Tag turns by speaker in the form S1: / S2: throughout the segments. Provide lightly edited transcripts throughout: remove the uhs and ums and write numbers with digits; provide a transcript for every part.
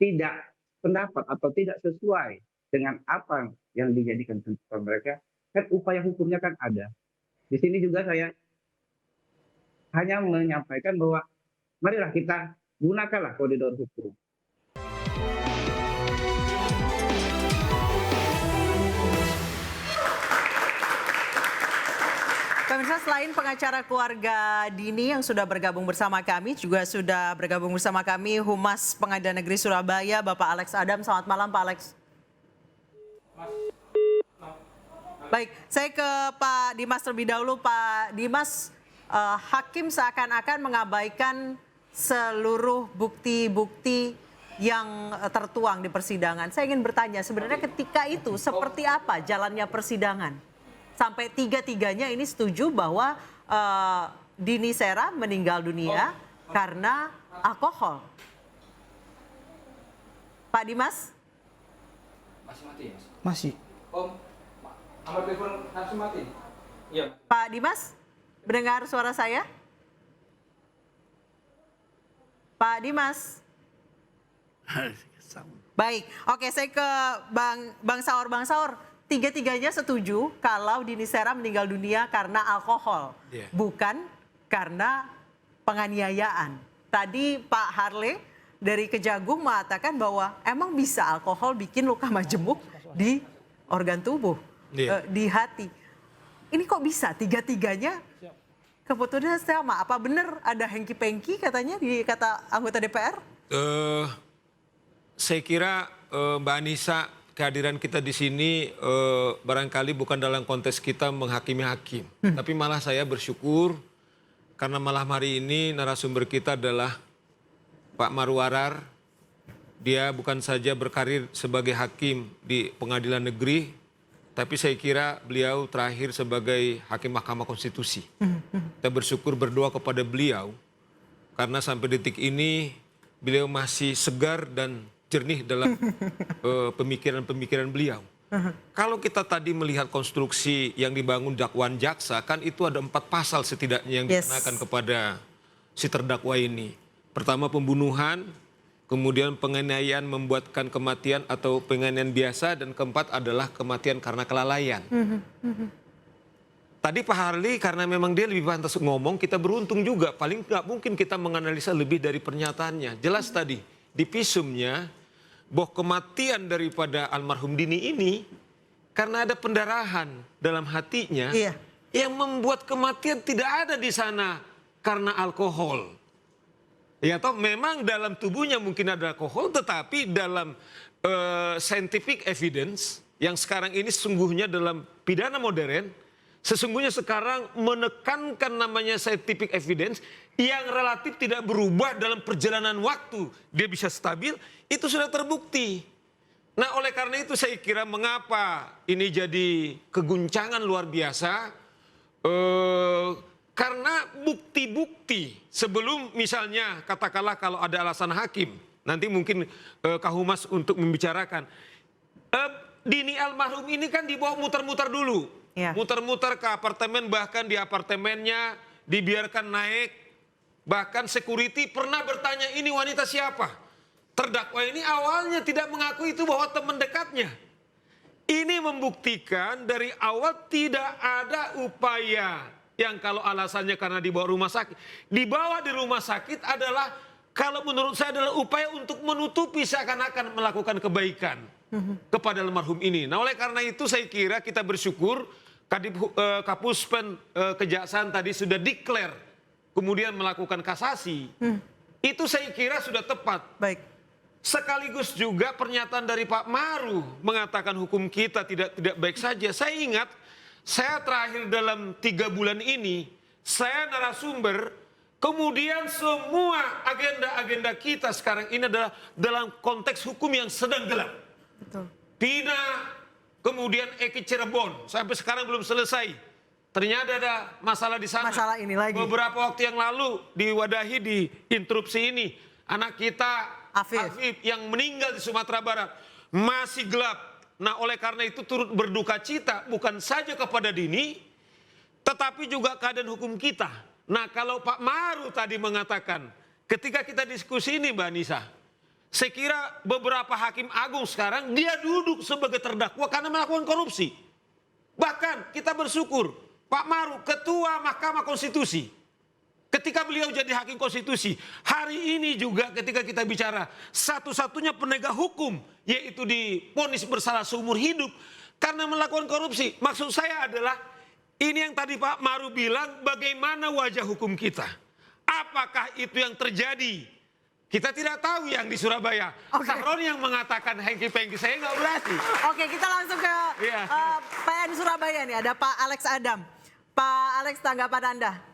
S1: tidak pendapat atau tidak sesuai dengan apa yang dijadikan tuntutan mereka, kan upaya hukumnya kan ada. Di sini juga saya hanya menyampaikan bahwa marilah kita gunakanlah koridor hukum.
S2: Pemirsa, selain pengacara keluarga Dini yang sudah bergabung bersama kami, juga sudah bergabung bersama kami Humas Pengadilan Negeri Surabaya, Bapak Alex Adam. Selamat malam, Pak Alex. Baik, saya ke Pak Dimas terlebih dahulu. Pak Dimas, hakim seakan-akan mengabaikan seluruh bukti-bukti yang tertuang di persidangan. Saya ingin bertanya, sebenarnya ketika itu seperti apa jalannya persidangan? Sampai tiga-tiganya ini setuju bahwa Dini Sera meninggal dunia karena alkohol. Pak Dimas?
S3: Masih mati ya, Mas?
S4: Masih.
S3: Om, nomor telepon langsung mati? Iya.
S2: Pak Dimas, mendengar suara saya? Pak Dimas? Baik, oke, saya ke Bang Saur. Bang Saur, tiga-tiganya setuju kalau Dini Sera meninggal dunia karena alkohol, bukan karena penganiayaan. Tadi Pak Harle dari Kejagung mengatakan bahwa emang bisa alkohol bikin luka majemuk di organ tubuh, di hati. Ini kok bisa tiga-tiganya keputusannya sama? Apa benar ada hengki-pengki katanya kata anggota DPR?
S5: Saya kira Mbak Anissa, kehadiran kita di sini barangkali bukan dalam konteks kita menghakimi hakim. Tapi malah saya bersyukur karena malam hari ini narasumber kita adalah Pak Marwarar. Dia bukan saja berkarir sebagai hakim di pengadilan negeri, tapi saya kira beliau terakhir sebagai hakim Mahkamah Konstitusi. Kita bersyukur berdoa kepada beliau karena sampai detik ini beliau masih segar dan jernih dalam pemikiran-pemikiran beliau. Kalau kita tadi melihat konstruksi yang dibangun dakwaan jaksa, kan itu ada 4 pasal setidaknya yang dikenakan kepada si terdakwa ini. Pertama pembunuhan, kemudian penganiayaan membuatkan kematian atau penganiayaan biasa, dan keempat adalah kematian karena kelalaian. Tadi Pak Harli karena memang dia lebih pantas ngomong, kita beruntung juga. Paling nggak mungkin kita menganalisa lebih dari pernyataannya. Jelas tadi di visumnya bahwa kematian daripada almarhum Dini ini karena ada pendarahan dalam hatinya yang membuat kematian tidak ada di sana karena alkohol. Ya toh memang dalam tubuhnya mungkin ada alkohol, tetapi dalam scientific evidence yang sekarang ini sesungguhnya dalam pidana modern, sesungguhnya sekarang menekankan namanya scientific evidence yang relatif tidak berubah dalam perjalanan waktu. Dia bisa stabil, itu sudah terbukti. Nah oleh karena itu saya kira mengapa ini jadi keguncangan luar biasa. Karena bukti-bukti sebelum misalnya katakanlah kalau ada alasan hakim. Nanti mungkin Kak Humas untuk membicarakan. Dini almarhum ini kan dibawa muter-muter dulu. Muter-muter ke apartemen, bahkan di apartemennya dibiarkan naik. Bahkan security pernah bertanya ini wanita siapa. Terdakwa ini awalnya tidak mengakui itu bahwa teman dekatnya. Ini membuktikan dari awal tidak ada upaya yang kalau alasannya karena dibawa rumah sakit. Dibawa di rumah sakit adalah kalau menurut saya adalah upaya untuk menutupi seakan-akan melakukan kebaikan kepada almarhum ini. Nah oleh karena itu saya kira kita bersyukur Kapuspen Kejaksaan tadi sudah declare, kemudian melakukan kasasi. Itu saya kira sudah tepat.
S2: Baik.
S5: Sekaligus juga pernyataan dari Pak Maru mengatakan hukum kita tidak baik saja. Saya ingat, saya terakhir dalam 3 bulan ini, saya narasumber, kemudian semua agenda-agenda kita sekarang ini adalah dalam konteks hukum yang sedang gelap.
S2: Betul.
S5: Pina, kemudian Eki Cirebon, sampai sekarang belum selesai. Ternyata ada masalah di sana.
S2: Masalah ini lagi.
S5: Beberapa waktu yang lalu diwadahi di interupsi ini. Anak kita Afif yang meninggal di Sumatera Barat. Masih gelap. Nah oleh karena itu turut berduka cita bukan saja kepada Dini, tetapi juga keadaan hukum kita. Nah kalau Pak Maru tadi mengatakan, ketika kita diskusi ini Mbak Nisa, Saya kira beberapa hakim agung sekarang dia duduk sebagai terdakwa karena melakukan korupsi. Bahkan kita bersyukur Pak Maruf, Ketua Mahkamah Konstitusi, ketika beliau jadi hakim konstitusi, hari ini juga ketika kita bicara satu-satunya penegak hukum yaitu divonis bersalah seumur hidup karena melakukan korupsi. Maksud saya adalah ini yang tadi Pak Maruf bilang, bagaimana wajah hukum kita. Apakah itu yang terjadi? Kita tidak tahu yang di Surabaya. Sahroni yang mengatakan hengki-pengki, saya nggak berarti.
S2: Oke, kita langsung ke PN Surabaya nih, ada Pak Alex Adam. Pak Alex, tanggapan Anda?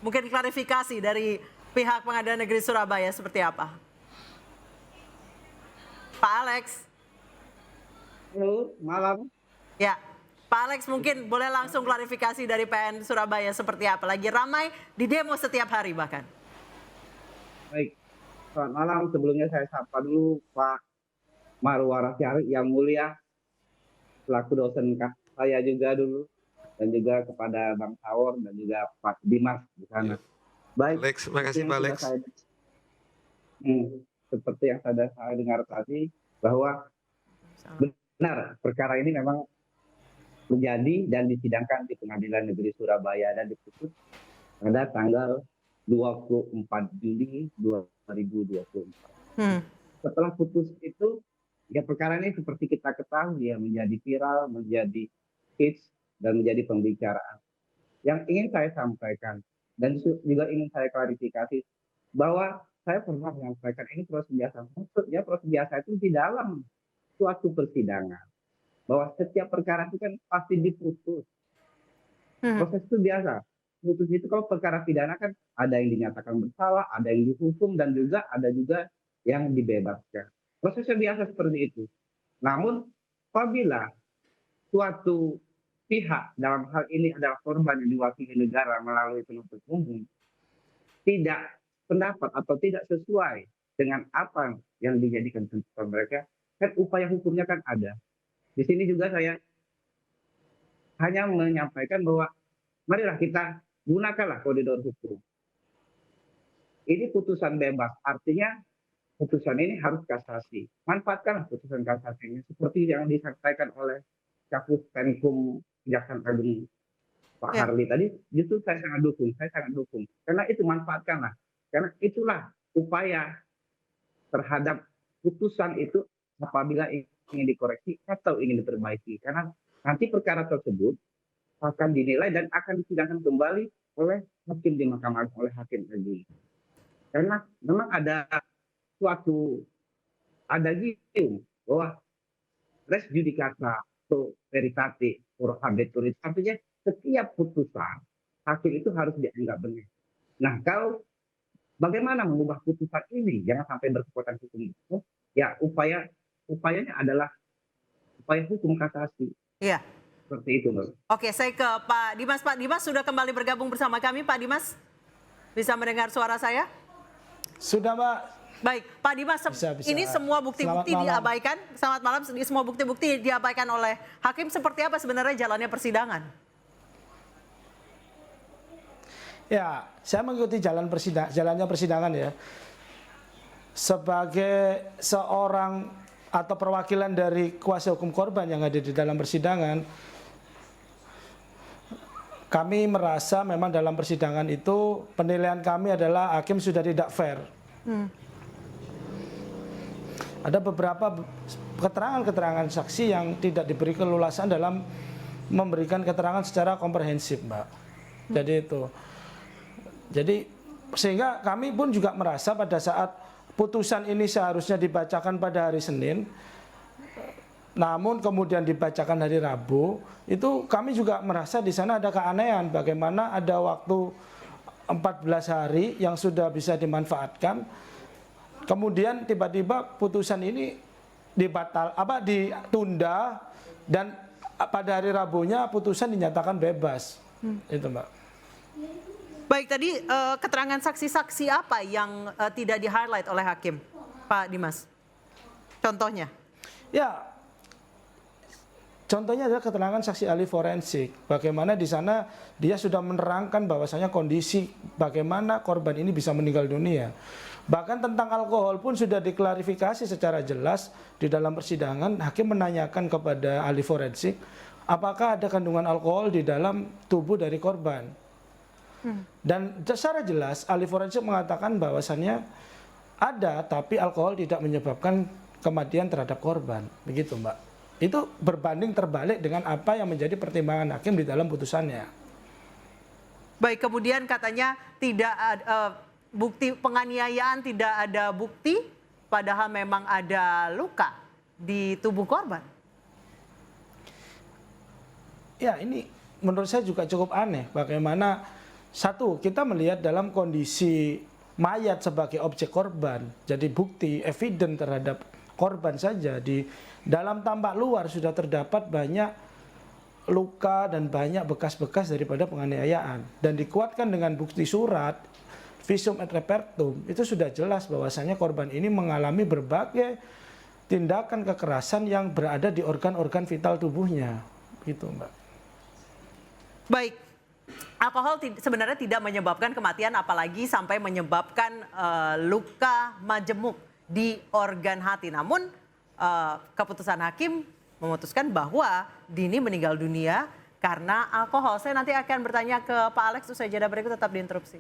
S2: Mungkin klarifikasi dari pihak Pengadilan Negeri Surabaya seperti apa? Pak Alex.
S1: Halo, malam.
S2: Ya, Pak Alex mungkin boleh langsung klarifikasi dari PN Surabaya seperti apa? Lagi ramai di demo setiap hari bahkan.
S1: Baik, selamat malam. Sebelumnya saya sapa dulu Pak Marwara Syarif yang mulia, selaku dosen saya juga dulu, dan juga kepada Bang Saur dan juga Pak Dimas di sana. Baik,
S5: Alex, terima kasih Pak Alex.
S1: Seperti yang saya dengar tadi, bahwa benar perkara ini memang terjadi dan disidangkan di Pengadilan Negeri Surabaya dan diputus pada tanggal 24 Juli 2024. Setelah putus itu, ya perkara ini seperti kita ketahui ya menjadi viral, menjadi hits, dan menjadi pembicaraan. Yang ingin saya sampaikan dan juga ingin saya klarifikasi bahwa saya pernah menyampaikan ini proses biasa. Maksudnya proses biasa itu di dalam suatu persidangan. Bahwa setiap perkara itu kan pasti diputus. Proses itu biasa. Putus itu kalau perkara pidana kan ada yang dinyatakan bersalah, ada yang dihukum, dan juga ada juga yang dibebaskan. Prosesnya biasa seperti itu. Namun apabila suatu pihak dalam hal ini adalah korban yang diwakili negara melalui penuntut umum tidak pendapat atau tidak sesuai dengan apa yang dijadikan tuntutan mereka, kan upaya hukumnya kan ada. Di sini juga saya hanya menyampaikan bahwa marilah kita gunakanlah koridor hukum. Ini putusan bebas, artinya putusan ini harus kasasi. Manfaatkanlah putusan kasasi ini seperti yang disampaikan oleh Kapus Penkum Kejaksaan Agung Pak Harli tadi, justru saya sangat dukung. Karena itu manfaatkanlah. Karena itulah upaya terhadap putusan itu apabila ingin dikoreksi atau ingin diperbaiki. Karena nanti perkara tersebut akan dinilai dan akan disidangkan kembali oleh hakim di Mahkamah Agung, oleh hakim agung. Karena memang ada gium bahwa res judicata atau veritate or habeturis, artinya setiap putusan hakim itu harus dianggap benar. Nah, kalau bagaimana mengubah putusan ini jangan sampai berkekuatan hukum itu, ya upayanya adalah upaya hukum kasasi.
S2: Iya.
S1: Seperti itu, Mbak.
S2: Oke, saya ke Pak Dimas. Pak Dimas sudah kembali bergabung bersama kami. Pak Dimas, bisa mendengar suara saya?
S4: Sudah, Mbak.
S2: Baik, Pak Dimas, ini semua bukti-bukti diabaikan. Selamat malam, semua bukti-bukti diabaikan oleh hakim. Seperti apa sebenarnya jalannya persidangan?
S4: Ya, saya mengikuti jalannya persidangan ya. Sebagai seorang atau perwakilan dari kuasa hukum korban yang ada di dalam persidangan, kami merasa memang dalam persidangan itu penilaian kami adalah hakim sudah tidak fair. Ada beberapa keterangan-keterangan saksi yang tidak diberi keleluasan dalam memberikan keterangan secara komprehensif, Mbak. Jadi itu. Jadi sehingga kami pun juga merasa pada saat putusan ini seharusnya dibacakan pada hari Senin, namun kemudian dibacakan hari Rabu, itu kami juga merasa di sana ada keanehan bagaimana ada waktu 14 hari yang sudah bisa dimanfaatkan. Kemudian tiba-tiba putusan ini ditunda dan pada hari Rabunya putusan dinyatakan bebas. Itu, Mbak.
S2: Baik, tadi keterangan saksi-saksi apa yang tidak di-highlight oleh hakim, Pak Dimas? Contohnya?
S4: Ya, contohnya adalah keterangan saksi ahli forensik. Bagaimana di sana dia sudah menerangkan bahwasanya kondisi bagaimana korban ini bisa meninggal dunia. Bahkan tentang alkohol pun sudah diklarifikasi secara jelas di dalam persidangan. Hakim menanyakan kepada ahli forensik, apakah ada kandungan alkohol di dalam tubuh dari korban. Dan secara jelas ahli forensik mengatakan bahwasannya ada, tapi alkohol tidak menyebabkan kematian terhadap korban. Begitu, Mbak. Itu berbanding terbalik dengan apa yang menjadi pertimbangan hakim di dalam putusannya.
S2: Baik, kemudian katanya tidak ada bukti penganiayaan, tidak ada bukti, padahal memang ada luka di tubuh korban.
S4: Ya, ini menurut saya juga cukup aneh. Bagaimana, satu, kita melihat dalam kondisi mayat sebagai objek korban, jadi bukti, eviden terhadap korban saja. Di dalam tampak luar sudah terdapat banyak luka dan banyak bekas-bekas daripada penganiayaan. Dan dikuatkan dengan bukti surat, visum et repertum, itu sudah jelas bahwasanya korban ini mengalami berbagai tindakan kekerasan yang berada di organ-organ vital tubuhnya. Gitu, Mbak.
S2: Baik, alkohol sebenarnya tidak menyebabkan kematian, apalagi sampai menyebabkan luka majemuk di organ hati. Namun keputusan hakim memutuskan bahwa Dini meninggal dunia karena alkohol. Saya nanti akan bertanya ke Pak Alex usai jeda berikut, tetap di Interupsi.